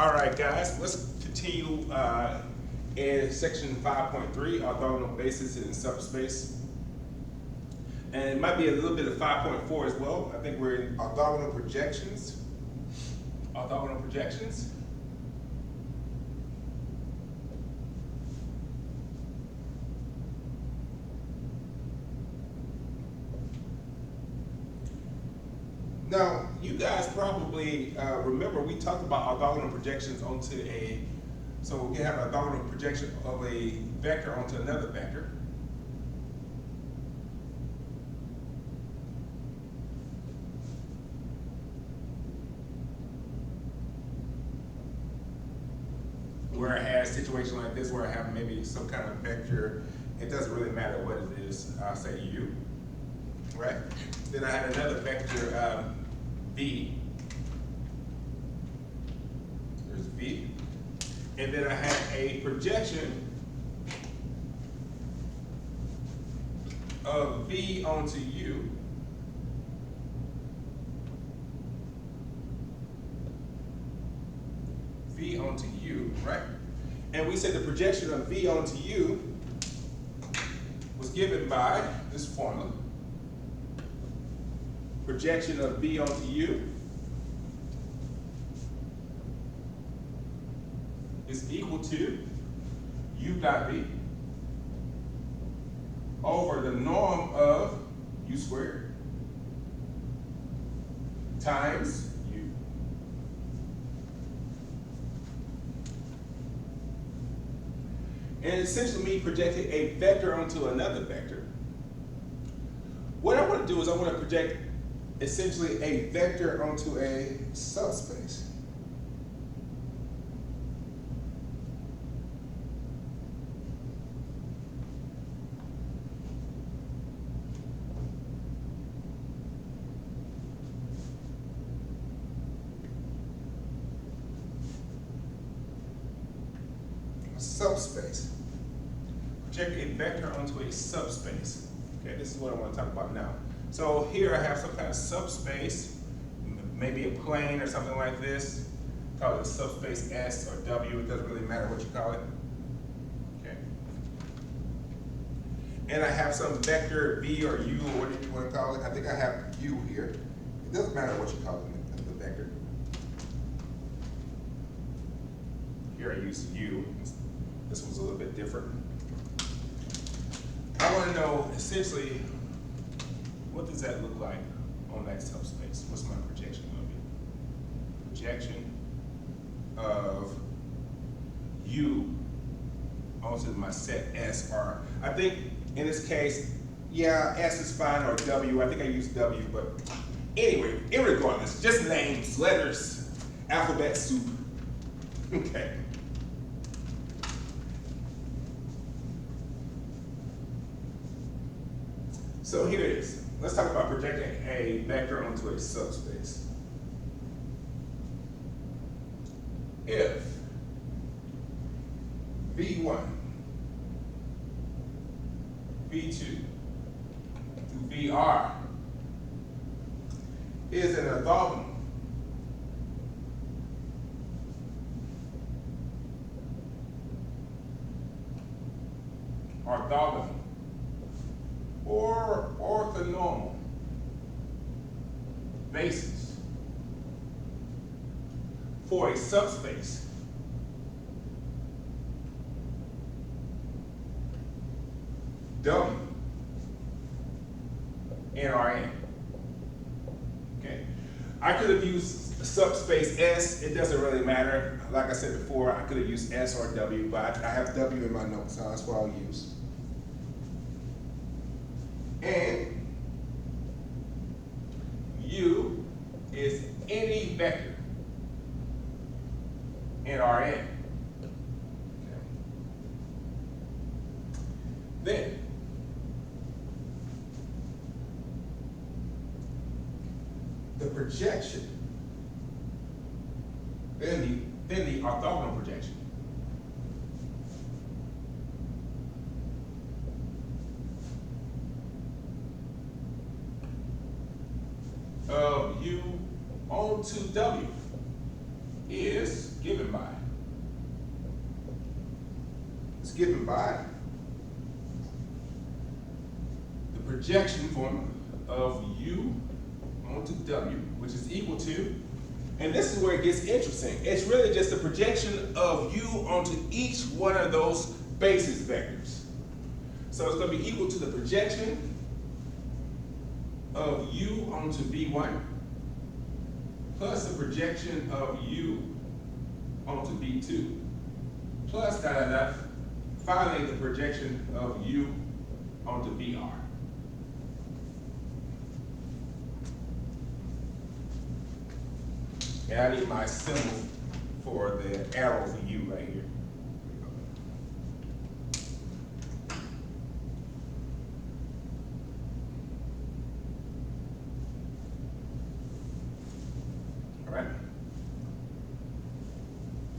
All right, guys, let's continue in section 5.3, orthogonal basis in subspace. And it might be a little bit of 5.4 as well. I think we're in orthogonal projections. Orthogonal projections. Now, you guys probably remember we talked about orthogonal projections onto so we can have an orthogonal projection of a vector onto another vector. Where I had a situation like this where I have maybe some kind of vector, it doesn't really matter what it is, I'll say u, right? Then I had another vector, v. There's v. And then I had a projection of v onto u. V onto u, right? And we said the projection of v onto u was given by this formula. Projection of v onto u is equal to u dot v over the norm of u squared times u. And essentially me projecting a vector onto another vector. What I want to do is I want to project essentially a vector onto a subspace. Subspace. Project a vector onto a subspace. Okay, this is what I want to talk about now. So here I have some kind of subspace, maybe a plane or something like this. Call it a subspace S or W, it doesn't really matter what you call it. Okay. And I have some vector V or U or whatever you want to call it. I think I have U here. It doesn't matter what you call it, the vector. Here I use U. This one's a little bit different. I want to know essentially what does that look like on that subspace? What's my projection going to be? Projection of U onto my set S, or I think in this case, yeah, S is fine, or W. I think I use W, but anyway, irregardless, just names, letters, alphabet soup. Okay. So here it is. Let's talk about projecting a vector onto a subspace. If V1, V2, through VR is an orthogonal or orthonormal basis for a subspace W in Rn. Okay, I could have used subspace S. It doesn't really matter. Like I said before, I could have used S or W, but I have W in my notes, so that's what I'll use. And U is any vector in Rn. Okay. Then the projection, then the orthogonal projection. Of U onto W is given by? It's given by the projection formula of U onto W, which is equal to, and this is where it gets interesting. It's really just the projection of U onto each one of those basis vectors. So it's going to be equal to the projection of U onto B1 plus the projection of U onto B2 plus finally the projection of U onto BR. And I need my symbol for the arrow for U right here. All right.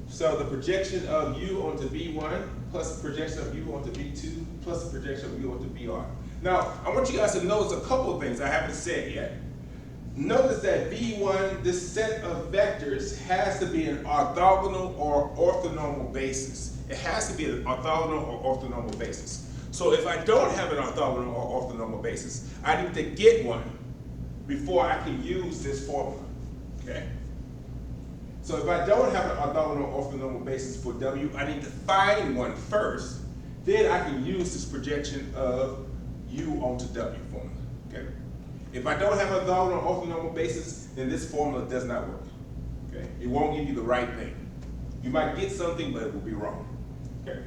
So the projection of U onto B1 plus the projection of U onto B2 plus the projection of U onto BR. Now, I want you guys to notice a couple of things I haven't said yet. Notice that B1, this set of vectors, has to be an orthogonal or orthonormal basis. It has to be an orthogonal or orthonormal basis. So if I don't have an orthogonal or orthonormal basis, I need to get one before I can use this formula, okay? So if I don't have an orthogonal or orthonormal basis for W, I need to find one first. Then I can use this projection of U onto W formula, okay? If I don't have an orthogonal or orthonormal basis, then this formula does not work, okay? It won't give you the right thing. You might get something, but it will be wrong, okay?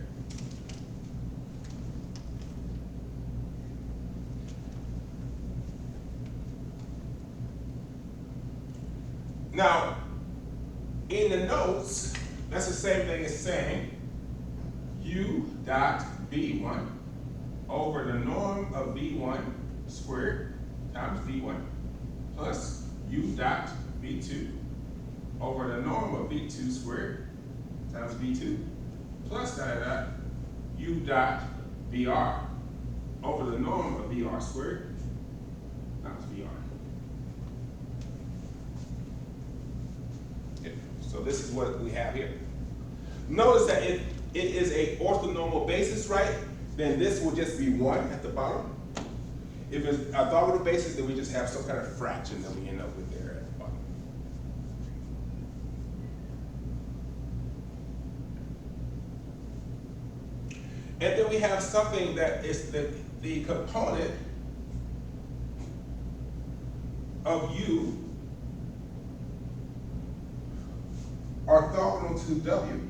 Now, in the notes, that's the same thing as saying U dot B1 over the norm of B1 squared times B1 plus U dot B2 over the norm of B2 squared times B2 plus U dot BR over the norm of BR squared times BR. So this is what we have here. Notice that if it is a orthonormal basis, right, then this will just be 1 at the bottom. If it's a orthogonal basis, then we just have some kind of fraction that we end up with there at the bottom. And then we have something that is the component of U orthogonal to W.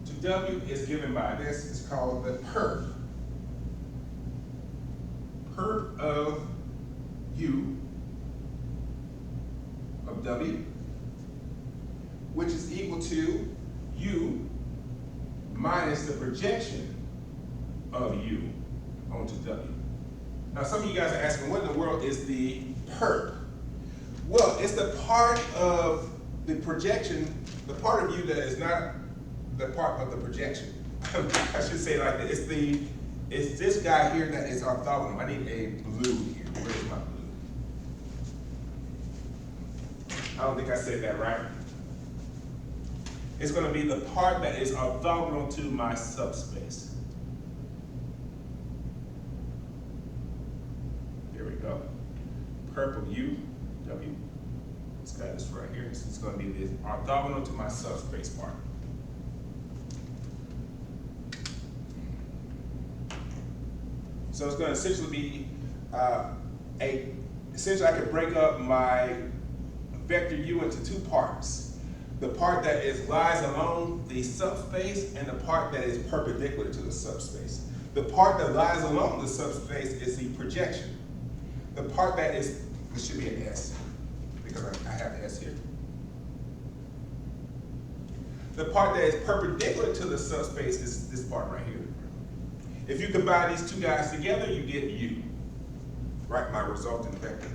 To W is given by this. It's called the perp. Perp of U of W, which is equal to U minus the projection of U onto W. Now, some of you guys are asking, what in the world is the perp? Well, it's the part of the projection, the part of U that is not the part of the projection. I should say it like that. It's this guy here that is orthogonal. I need a blue here. Where's my blue? I don't think I said that right. It's going to be the part that is orthogonal to my subspace. There we go. Perp of U, W. This guy is right here. It's going to be the orthogonal to my subspace part. So it's going to essentially be essentially I could break up my vector U into two parts. The part that lies along the subspace and the part that is perpendicular to the subspace. The part that lies along the subspace is the projection. The part that is, this should be an S, because I have S here. The part that is perpendicular to the subspace is this part right here. If you combine these two guys together, you get U, right? My resultant vector.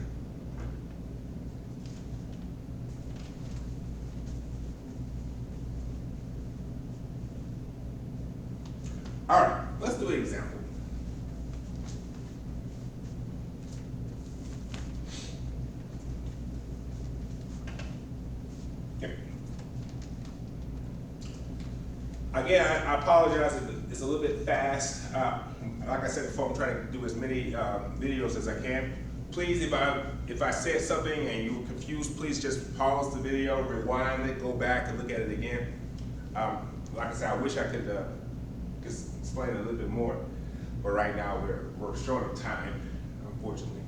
All right, let's do an example. Again, I apologize if it's a little bit fast. Like I said before, I'm trying to do as many videos as I can. Please, if I said something and you were confused, please just pause the video, rewind it, go back and look at it again. Like I said, I wish I could just explain it a little bit more, but right now we're short of time, unfortunately.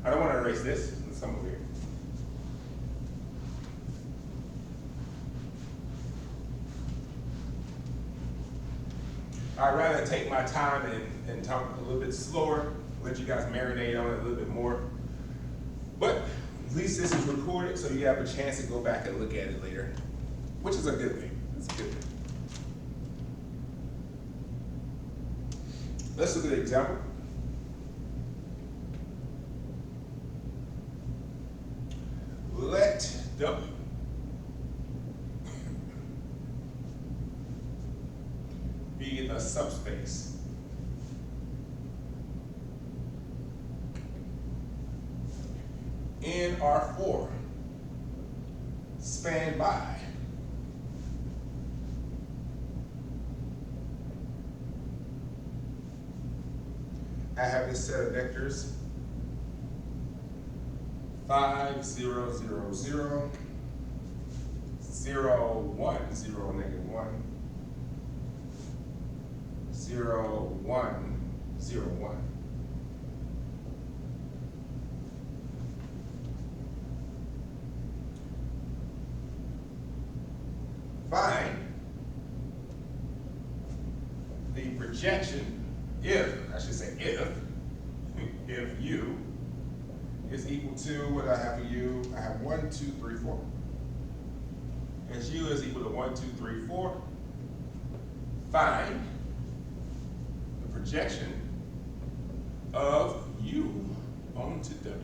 I don't want to erase this. Let's come over here. I'd rather take my time and talk a little bit slower, let you guys marinate on it a little bit more. But at least this is recorded, so you have a chance to go back and look at it later, which is a good thing. It's a good thing. Let's look at an example. Let W be a subspace in R4 spanned by I have this set of vectors 5, 0, 0, 0, 0, 1, 0, negative 1, 0, 1, 0, 1. Find the projection if U is equal to, what do I have for U? I have 1, 2, 3, 4. As U is equal to 1, 2, 3, 4, find the projection of U onto W.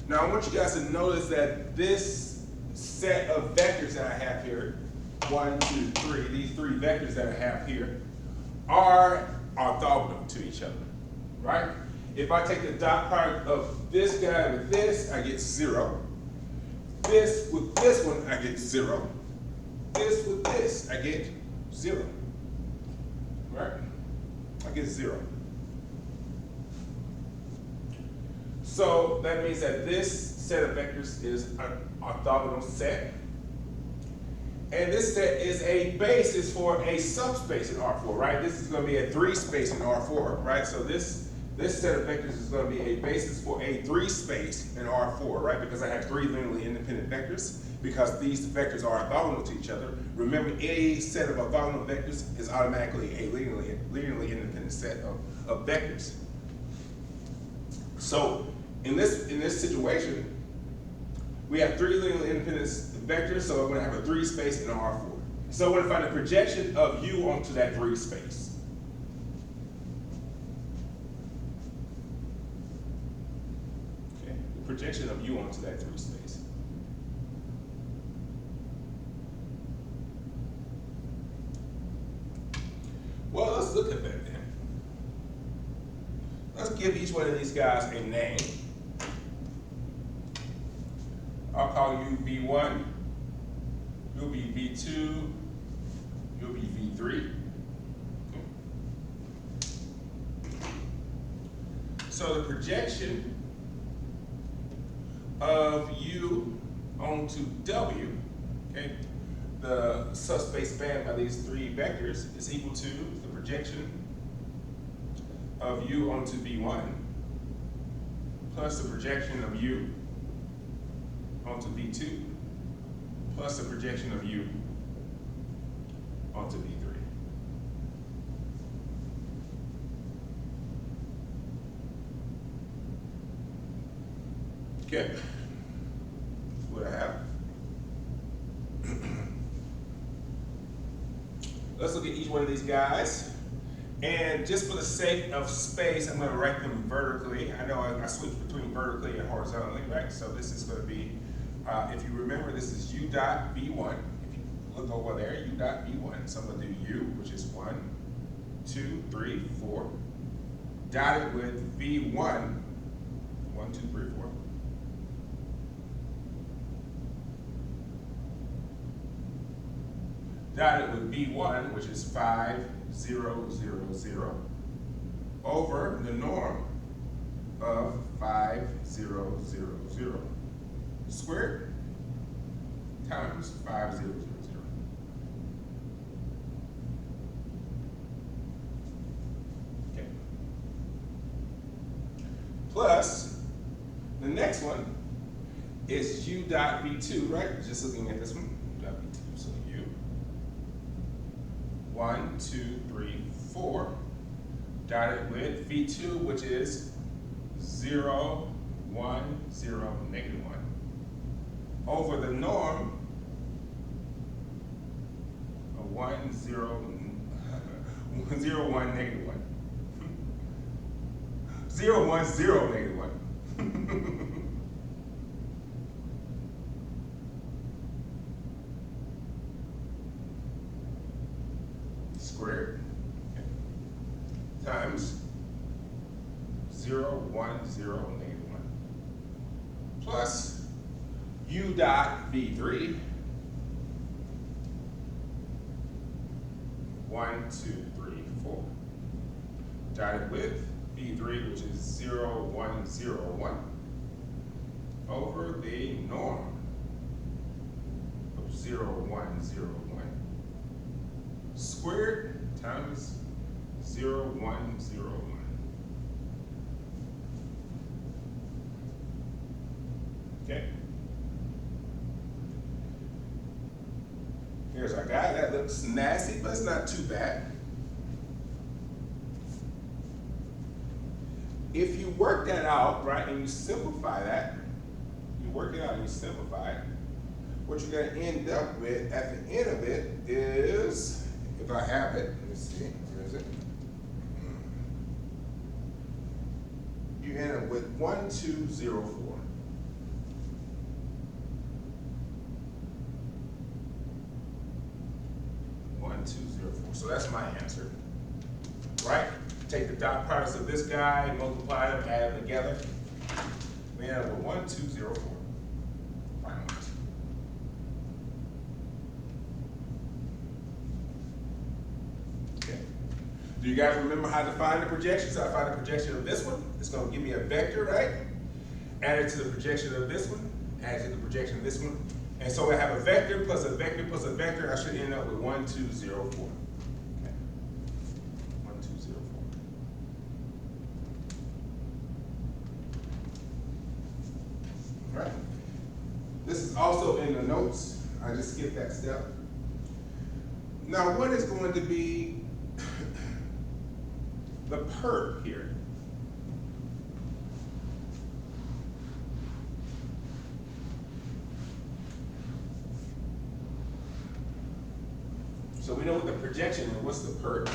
Now I want you guys to notice that this set of vectors that I have here, 1, 2, 3, these three vectors that I have here are orthogonal to each other, right? If I take the dot product of this guy with this, I get 0. This with this one, I get 0. This with this, I get 0, right? I get 0. So that means that this set of vectors is an orthogonal set. And this set is a basis for a subspace in R4, right? This is going to be a 3 space in R4, right? So this set of vectors is going to be a basis for a 3 space in R4, right? Because I have 3 linearly independent vectors, because these vectors are orthogonal to each other. Remember, any set of orthogonal vectors is automatically a linearly independent set of vectors. So in this situation, we have 3 linearly independent vectors, so we're going to have a 3 space in R4. So we're going to find the projection of U onto that 3 space. Okay, the projection of U onto that 3 space. Well, let's look at that then. Let's give each one of these guys a name. I'll call you V1, you'll be V2, you'll be V3. So the projection of U onto W, okay, the subspace spanned by these 3 vectors is equal to the projection of U onto V1 plus the projection of U onto V2 plus the projection of U onto V3. Okay, that's what I have. Let's look at each one of these guys. And just for the sake of space, I'm going to write them vertically. I know I switch between vertically and horizontally, right? So this is going to be, if you remember, this is U dot V1. If you look over there, U dot V1. So I'm going to do U, which is 1, 2, 3, 4, dotted with V1, 1, 2, 3, 4. dotted with V1, which is 5, 0, 0, 0, over the norm of 5, 0, 0, 0 squared times 5, 0, 0, 0. Okay. Plus, the next one is U dot V2, right? Just looking at this one, U dot V2, so U. 1, 2, 3, 4, dotted with V2, which is 0, 1, 0, negative 1, over the norm of 1, 0, 0, 1, negative 1. 0, 1, 0, negative 1. Squared, okay, times 0, 1, 0, negative 1, plus U dot V3, 1, 2, 3, 4, dotted with V3, which is 0, 1, 0, 1, over the norm of 0, 1, 0, 1, squared times 0, 1, 0, 1. Okay. Here's our guy. That looks nasty, but it's not too bad. If you work that out, right, and you simplify that, you work it out and you simplify it, what you're going to end up with at the end of it is, if I have it, let me see, where is it? You end up with 1, 2, 0, 4. 1, 2, 0, 4. So that's my answer, right? Take the dot products of this guy, multiply them, add them together. We end up with 1, 2, 0, 4. Final answer. Okay. Do you guys remember how to find the projection? So I find the projection of this one. It's going to give me a vector, right? Add it to the projection of this one. Add it to the projection of this one. And so I have a vector plus a vector plus a vector. I should end up with 1, 2, 0, 4. Okay. 1, 2, 0, 4. All right. This is also in the notes. I just skipped that step. Now, what is going to be the perp here? So we know what the projection is. What's the perp?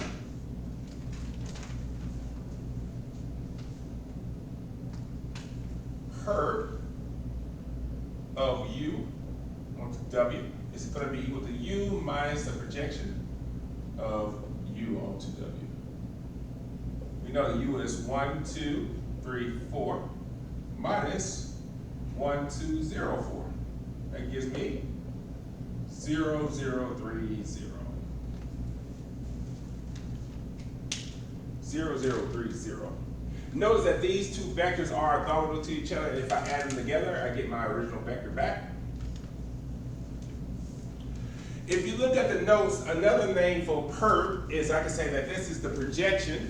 Perp of U onto W is going to be equal to U minus the projection of U onto W. We know that U is 1, 2, 3, 4 minus 1, 2, 0, 4. That gives me 0, 0, 3, 0. 0, 0, 3, 0. Notice that these two vectors are orthogonal to each other, and if I add them together, I get my original vector back. If you look at the notes, another name for perp is, I can say that this is the projection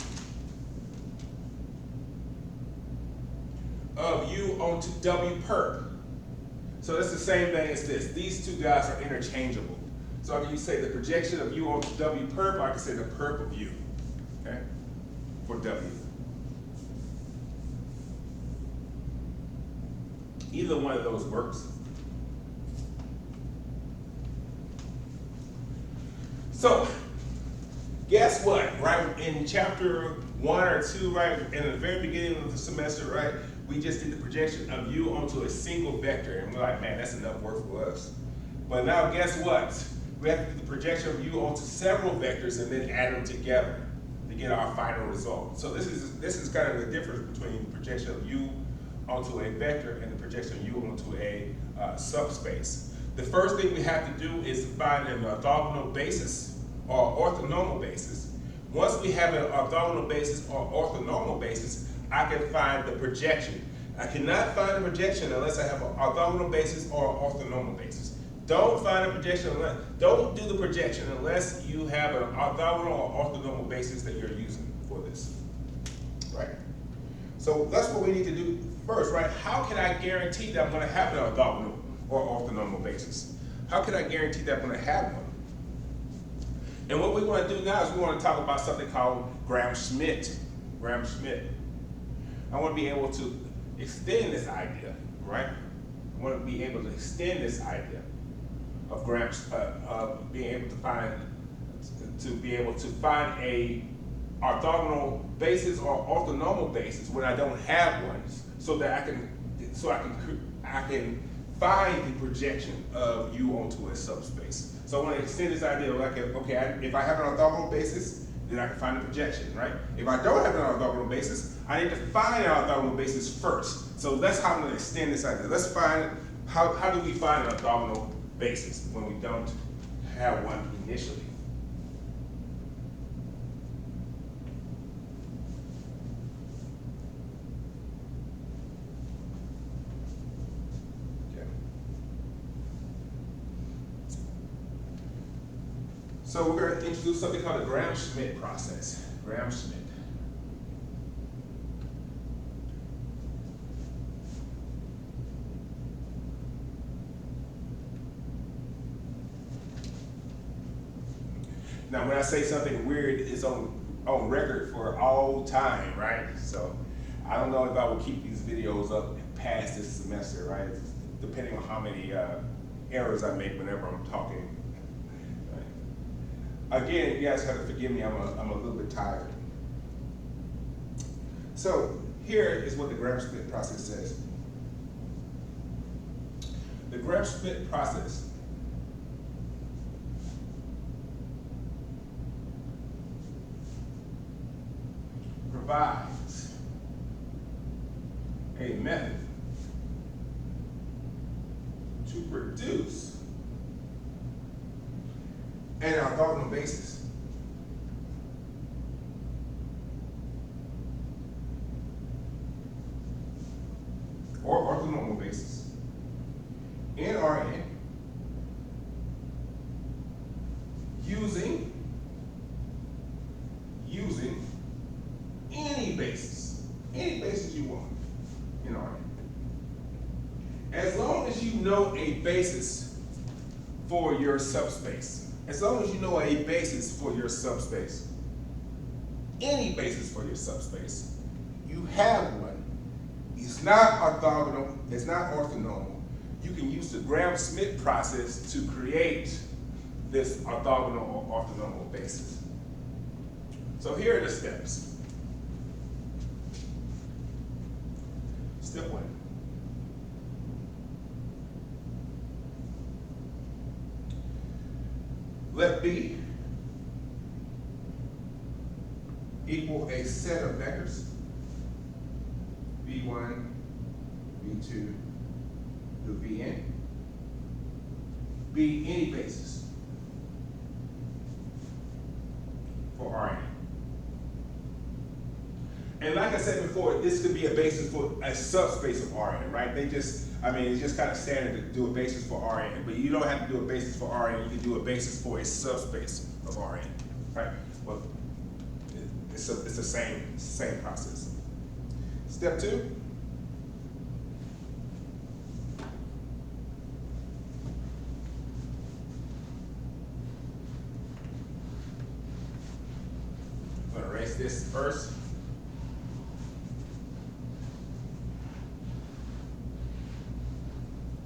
of U onto W perp. So that's the same thing as this. These two guys are interchangeable. So I can say the projection of U onto W perp, or I can say the perp of U, okay, for W. Either one of those works. So, guess what, right? In chapter 1 or 2, right, in the very beginning of the semester, right, we just did the projection of U onto a single vector, and we're like, man, that's enough work for us. But now, guess what? We have to do the projection of U onto several vectors and then add them together to get our final result. So this is kind of the difference between the projection of U onto a vector and the projection of U onto a subspace. The first thing we have to do is find an orthogonal basis or orthonormal basis. Once we have an orthogonal basis or orthonormal basis, I can find the projection. I cannot find a projection unless I have an orthogonal basis or an orthonormal basis. Don't find a projection unless, don't do the projection unless you have an orthogonal or orthonormal basis that you're using for this, right? So that's what we need to do first, right? How can I guarantee that I'm going to have an orthogonal or orthonormal basis? How can I guarantee that I'm going to have one? And what we want to do now is we want to talk about something called Schmidt. Schmidt. I want to be able to extend this idea, right? I want to be able to extend this idea of being able to find a orthogonal basis or orthonormal basis when I don't have one, so that I can find the projection of U onto a subspace. So I want to extend this idea like, okay, if I have an orthogonal basis, then I can find the projection, right? If I don't have an orthogonal basis, I need to find an orthogonal basis first. So that's how I'm going to extend this idea. Let's find, how do we find an orthogonal basis when we don't have one initially? So we're going to introduce something called the Schmidt process. Schmidt. Now, when I say something weird, it's on record for all time, right? So I don't know if I will keep these videos up past this semester, right? Depending on how many errors I make whenever I'm talking. Again, you guys have to forgive me, I'm a little bit tired. So here is what the Schmidt process says. The Schmidt process provides a method to produce an orthogonal basis or orthonormal basis in Rn using any basis you want in Rn. As long as you know a basis for your subspace. As long as you know a basis for your subspace, any basis for your subspace, you have one. It's not orthogonal, it's not orthonormal. You can use the Schmidt process to create this orthogonal or orthonormal basis. So here are the steps. Step 1. Let B equal a set of vectors, B1, B2, through Bn. Be any basis for Rn. And like I said before, this could be a basis for a subspace of Rn, right? It's just kind of standard to do a basis for Rn, but you don't have to do a basis for Rn, you can do a basis for a subspace of Rn, right? Well, it's the same process. Step 2. I'm going to erase this first.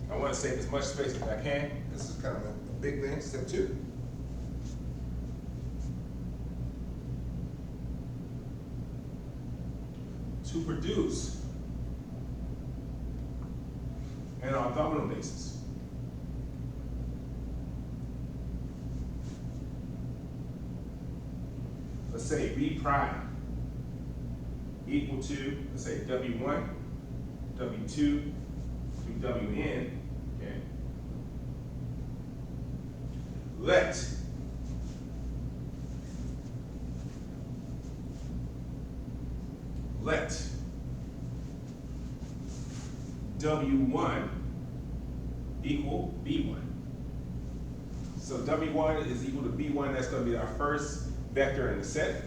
I want to save as much space as I can. This is kind of a big thing. Step 2. To produce an orthogonal basis. Let's say B prime equal to, let's say W1, W2, through Wn, okay? let W1 equal B1. So W1 is equal to B1, that's going to be our first vector in the set.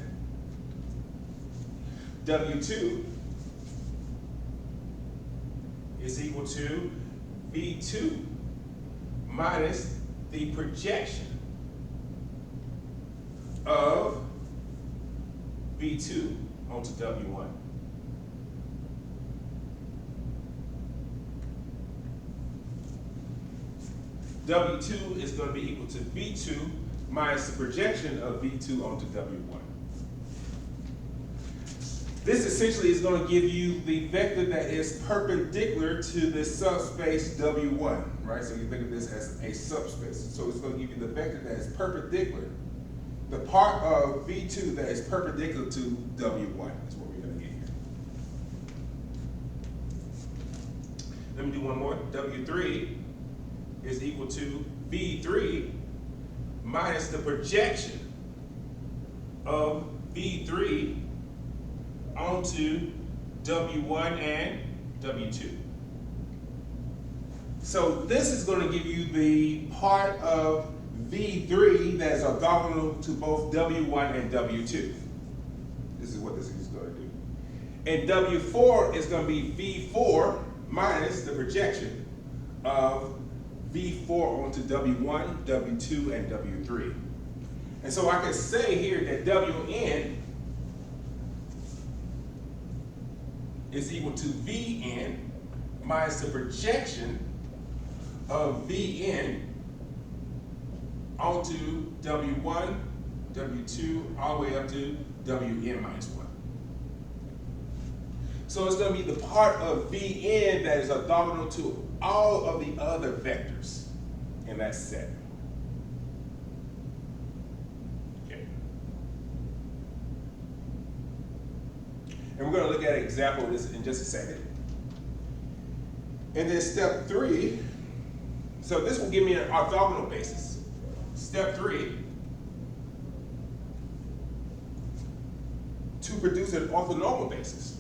W2 is equal to B2 minus the projection of B2 onto W1. W2 is going to be equal to B2 minus the projection of B2 onto W1. This essentially is going to give you the vector that is perpendicular to the subspace W1, right? So you think of this as a subspace. So it's going to give you the vector that is perpendicular. The part of B2 that is perpendicular to W1 is what we're going to get here. Let me do one more. W3 is equal to B3 minus the projection of B3 onto W1 and W2. So this is going to give you the part of V3 that is orthogonal to both W1 and W2. This is what this is going to do. And W4 is going to be V4 minus the projection of V4 onto W1, W2, and W3. And so I can say here that Wn is equal to Vn minus the projection of Vn onto W1, W2, all the way up to Wn minus 1. So it's going to be the part of Vn that is orthogonal to all of the other vectors in that set. Okay. And we're going to look at an example of this in just a second. And then step 3, so this will give me an orthogonal basis. Step 3, to produce an orthonormal basis.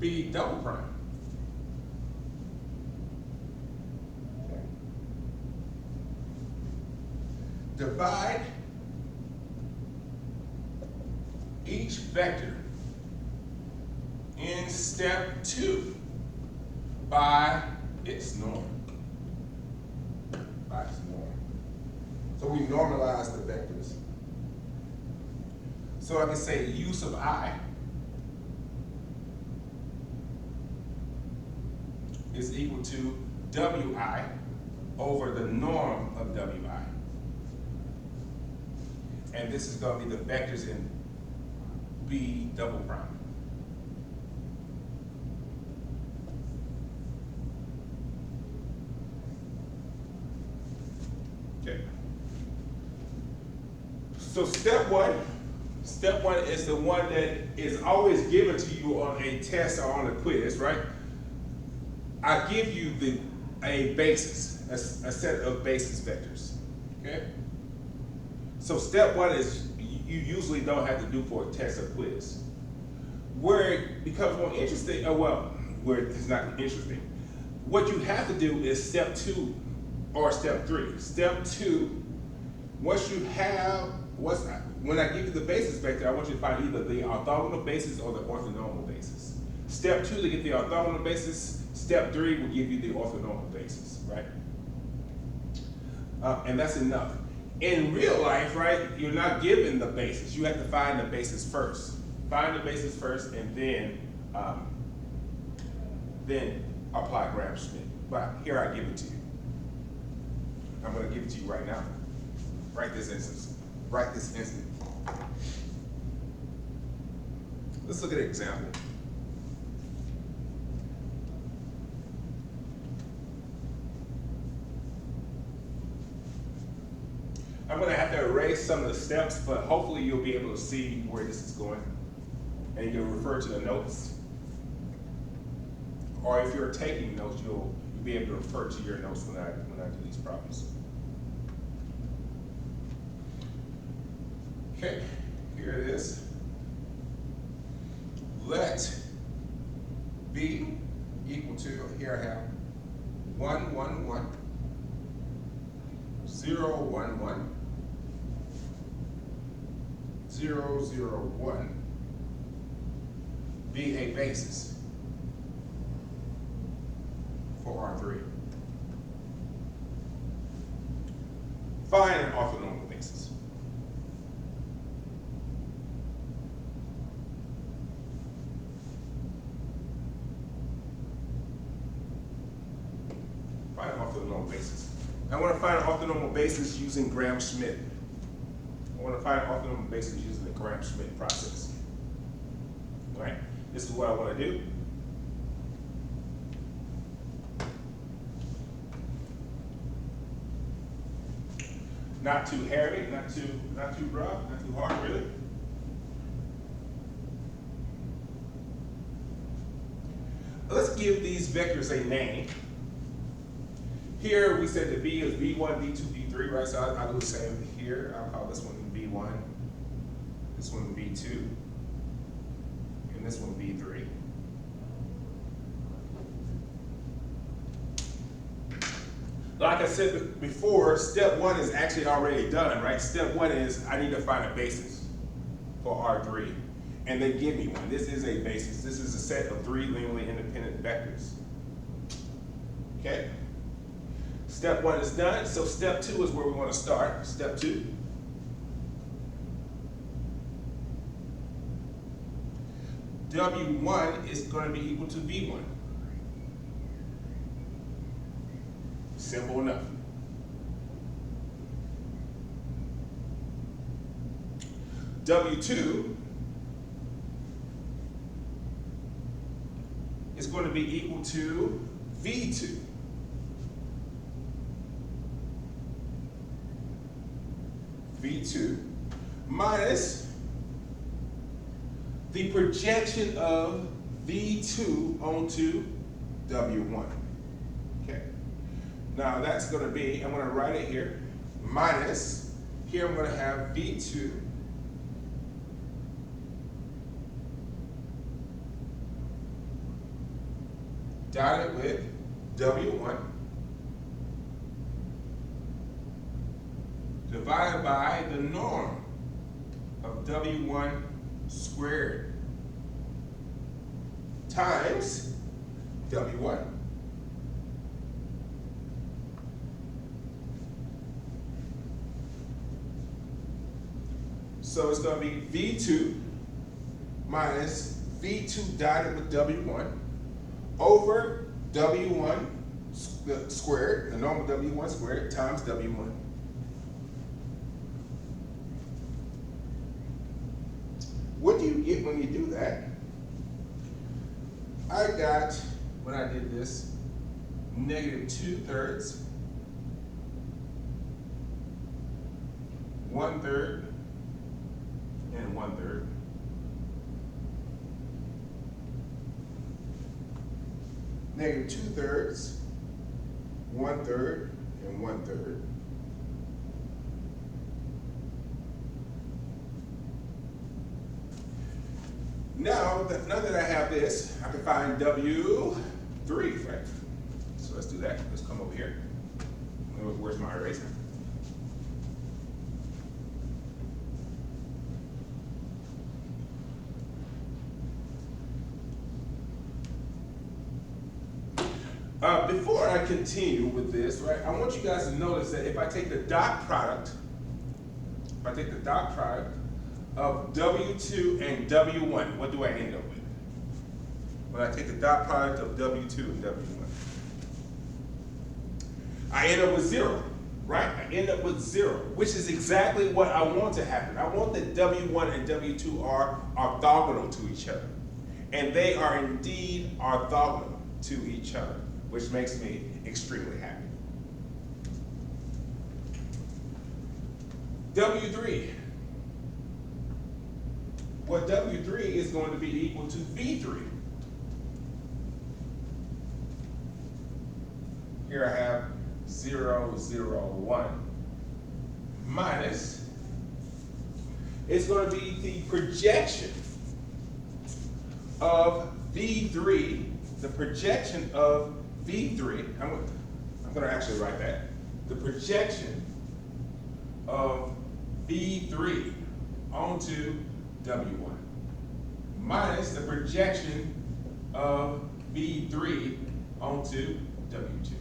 B double prime. Okay. Divide each vector in step 2 by its norm. By its norm. So we normalize the vectors. So I can say u sub I is equal to Wi over the norm of Wi. And this is going to be the vectors in B double prime. Okay. So step one is the one that is always given to you on a test or on a quiz, right? I give you a basis, a set of basis vectors, okay? So step 1 is you usually don't have to do for a test or quiz. Where it becomes more interesting, where it's not interesting, what you have to do is step 2 or step 3. Step 2, once you have, when I give you the basis vector, I want you to find either the orthogonal basis or the orthonormal basis. Step 2 to get the orthogonal basis. Step 3 will give you the orthonormal basis, right? And that's enough. In real life, right, you're not given the basis. You have to find the basis first. Find the basis first, and then apply Schmidt. But here I give it to you. I'm going to give it to you right now. Right this instance. Right this instant. Let's look at an example. I'm going to have to erase some of the steps, but hopefully you'll be able to see where this is going. and you'll refer to the notes. Or if you're taking notes, you'll be able to refer to your notes when I do these problems. Okay, here it is. Let B equal to, here I have 1, 1, 1, 0, 1, 1, 0, 0, 1, be a basis for R3. Find an orthogonal basis. Find an orthogonal basis. I want to find an orthogonal basis using Schmidt. I want to find an orthogonal basis using the Schmidt process. All right, this is what I want to do. Not too hairy, not too rough, not too hard, really. Let's give these vectors a name. Here we said that B is B1, B2, B3, right? So I'll do the same here. I'll call this one B1, this one B2, and this one B3. Like I said before, step one is actually already done, right? Step one is I need to find a basis for R3, and they give me one. This is a basis. This is a set of 3 linearly independent vectors. Okay? Step one is done, so step 2 is where we want to start. Step 2. W1 is going to be equal to V1. Simple enough. W2 is going to be equal to V2. V2 minus the projection of V2 onto W1. Okay. Now that's going to be, I'm going to write it here, minus, here I'm going to have V2 dotted with W1 divided by the norm of W1 squared times W1. So it's going to be V2 minus V2 dotted with W1 over W1 squared, the norm of W1 squared, times W1. What do you get when you do that? I got, when I did this, negative 2/3, 1/3, and 1/3. Negative 2/3, 1/3, and 1/3. Now that I have this, I can find W3, right? So let's do that. Let's come over here. Where's my eraser? Before I continue with this, right, I want you guys to notice that if I take the dot product, of W2 and W1, what do I end up with? When I take the dot product of W2 and W1, I end up with 0, right? I end up with 0, which is exactly what I want to happen. I want that W1 and W2 are orthogonal to each other. And they are indeed orthogonal to each other, which makes me extremely happy. W3 Well, W3 is going to be equal to V3. Here I have 0, 0, 1 minus, it's going to be the projection of V3, the projection of V3, I'm going to actually write that, the projection of V3 onto W1 minus the projection of V3 onto W2.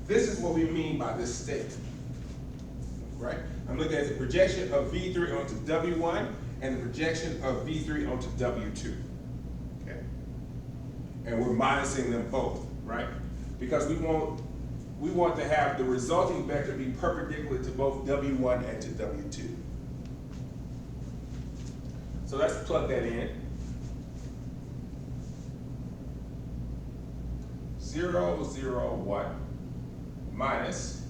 This is what we mean by this statement, right? I'm looking at the projection of V3 onto W1 and the projection of V3 onto W2, okay? And we're minusing them both, right? Because we want to have the resulting vector be perpendicular to both W1 and to W2. So let's plug that in. 0, 0, 1 minus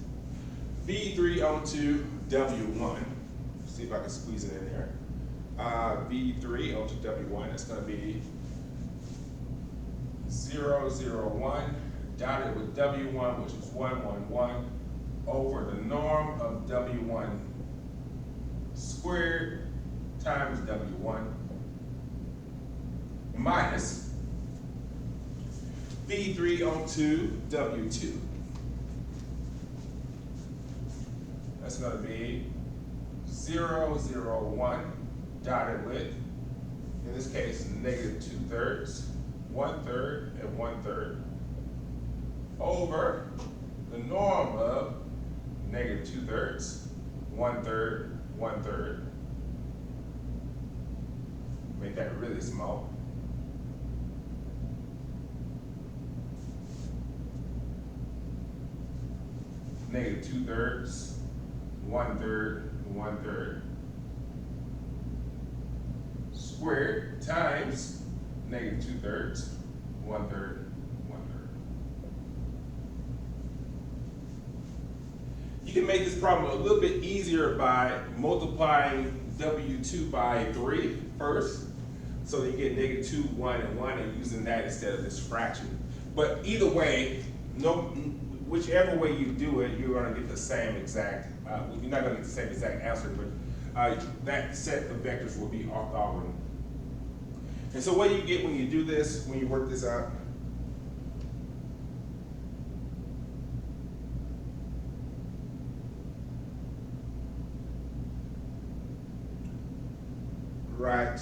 V3 onto W1. See if I can squeeze it in there. V3 onto W1, it's going to be 0, 0, 1 dotted with W1, which is 1, 1, 1, over the norm of W1 squared times W1 minus V3 onto W2. That's going to be 0, 0, 1 dotted with, in this case, negative 2/3, 1/3, and 1/3 over the norm of negative 2/3, 1/3, 1/3. Make that really small. Negative 2/3, 1/3, 1/3 squared times negative 2/3, 1/3, 1/3. You can make this problem a little bit easier by multiplying W2 by 3 first. So you get negative 2, 1, and 1, and using that instead of this fraction. But either way, whichever way you do it, you're going to get the same exact, you're not going to get the same exact answer, but that set of vectors will be orthogonal. And so what do you get when you do this, when you work this out? Right.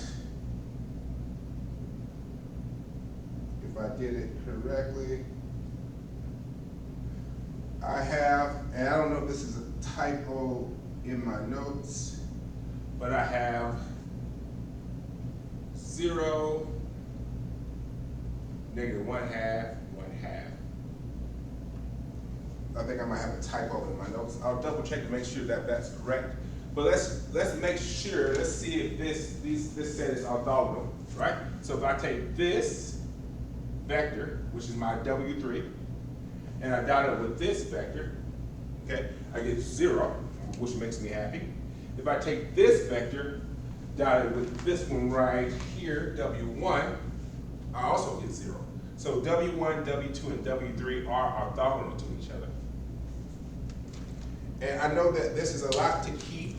If I did it correctly, I have, and I don't know if this is a typo in my notes, but I have 0, negative 1/2, 1/2. I think I might have a typo in my notes. I'll double check to make sure that that's correct. But let's make sure, let's see if this set is orthogonal, right? So if I take this vector, which is my W3, and I dot it with this vector, okay, I get 0, which makes me happy. If I take this vector, dot it with this one right here, W1, I also get 0. So W1, W2, and W3 are orthogonal to each other. And I know that this is a lot to keep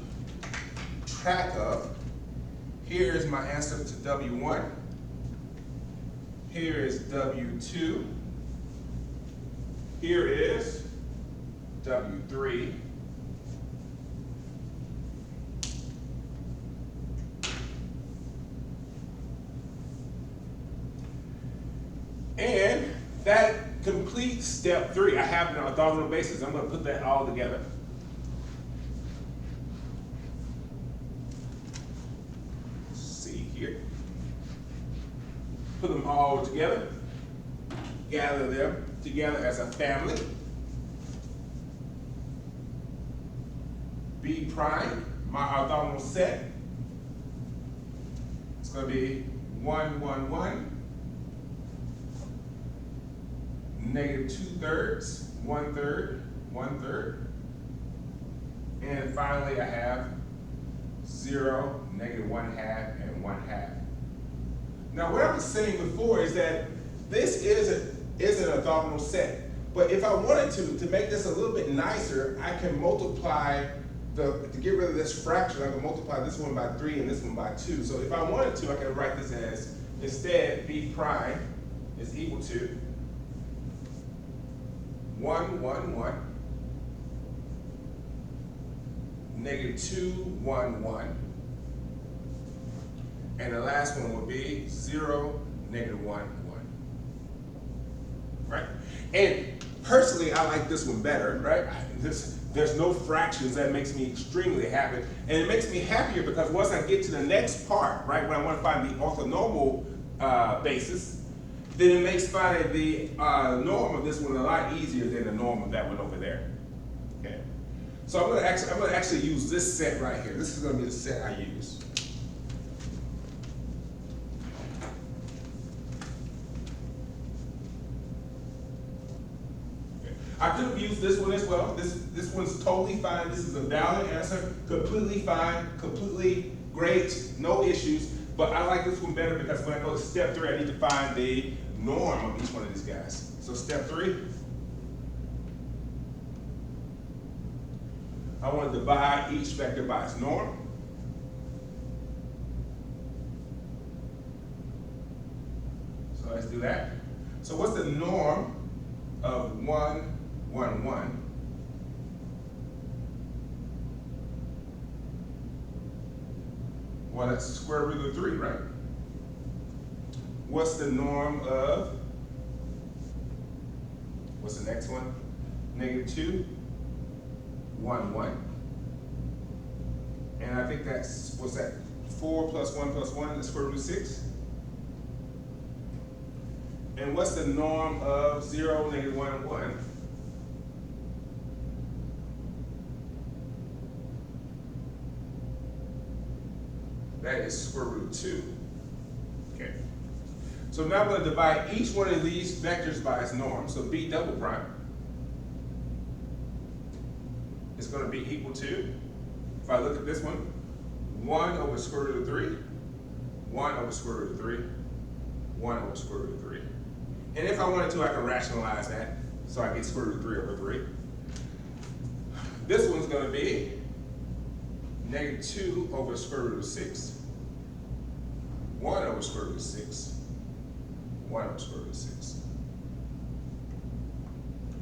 track of. Here is my answer to W1. Here is W2. Here is W3. And that completes step 3. I have it on an orthogonal basis. I'm going to put that all together. Let's see here. Put them all together. Gather them together as a family. B prime, my orthogonal set. It's going to be 1, 1, 1. Negative 2/3, 1/3, 1/3. And finally I have 0, negative 1/2, and 1/2. Now what I was saying before is that this is an orthogonal set. But if I wanted to make this a little bit nicer, I can multiply to get rid of this fraction, I can multiply this one by 3 and this one by 2. So if I wanted to, I can write this as, instead, b prime is equal to 1, 1, 1, negative 2, 1, 1, and the last one would be 0, negative 1, 1. Right? And personally, I like this one better, right? There's no fractions. That makes me extremely happy. And it makes me happier because once I get to the next part, right, when I want to find the orthonormal basis, then it makes finding the norm of this one a lot easier than the norm of that one over there. Okay? So I'm going to actually use this set right here. This is going to be the set I use. I could have used this one as well. This one's totally fine. This is a valid answer, completely fine, completely great, no issues. But I like this one better because when I go to step 3, I need to find the norm of each one of these guys. So step 3, I want to divide each vector by its norm. So let's do that. So what's the norm of 1, 1, 1? Well, that's the square root of 3, right? What's the norm of, what's the next one? Negative 2, 1, 1. And I think that's, what's that? 4 plus 1 plus 1, the square root of 6. And what's the norm of 0, negative 1, 1? That is square root of 2. Okay. So now I'm going to divide each one of these vectors by its norm. So b double prime is going to be equal to, if I look at this one, 1 over square root of 3, 1 over square root of 3, 1 over square root of 3. And if I wanted to, I can rationalize that. So I get square root of 3 over 3. This one's going to be negative 2 over square root of 6. 1 over square root of 6. 1 over square root of 6.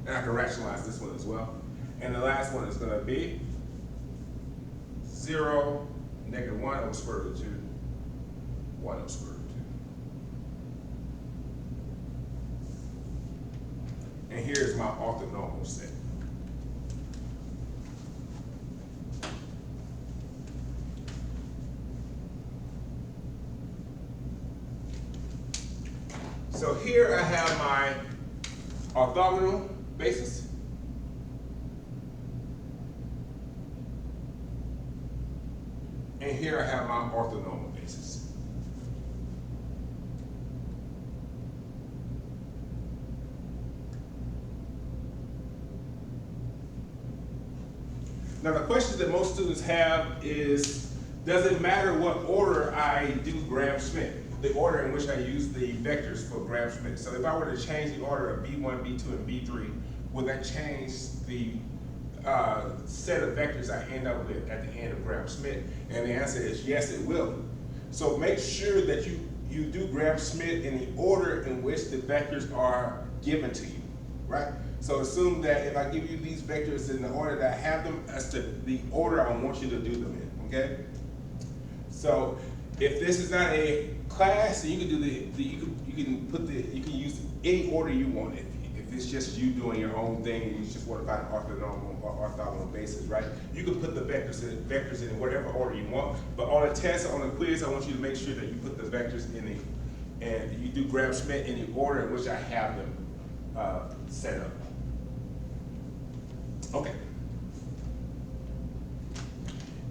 And I can rationalize this one as well. And the last one is going to be 0, negative 1 over square root of 2. 1 over square root of 2. And here's my orthonormal set. So here I have my orthogonal basis. And here I have my orthonormal basis. Now the question that most students have is, does it matter what order I do Gram-Schmidt? The order in which I use the vectors for Gram-Schmidt. So if I were to change the order of B1, B2, and B3, would that change the set of vectors I end up with at the end of Gram-Schmidt? And the answer is yes, it will. So make sure that you do Gram-Schmidt in the order in which the vectors are given to you, right? So assume that if I give you these vectors in the order that I have them, that's the order I want you to do them in, okay? So if this is not a class, then you can do you can use any order you want. If it's just you doing your own thing and you just want to find an orthogonal basis, right? You can put the vectors in whatever order you want. But on a test, on a quiz, I want you to make sure that you put the vectors and you do Gram-Schmidt in the order in which I have them set up. Okay.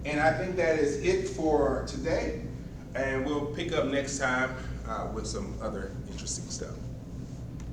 And I think that is it for today. And we'll pick up next time with some other interesting stuff.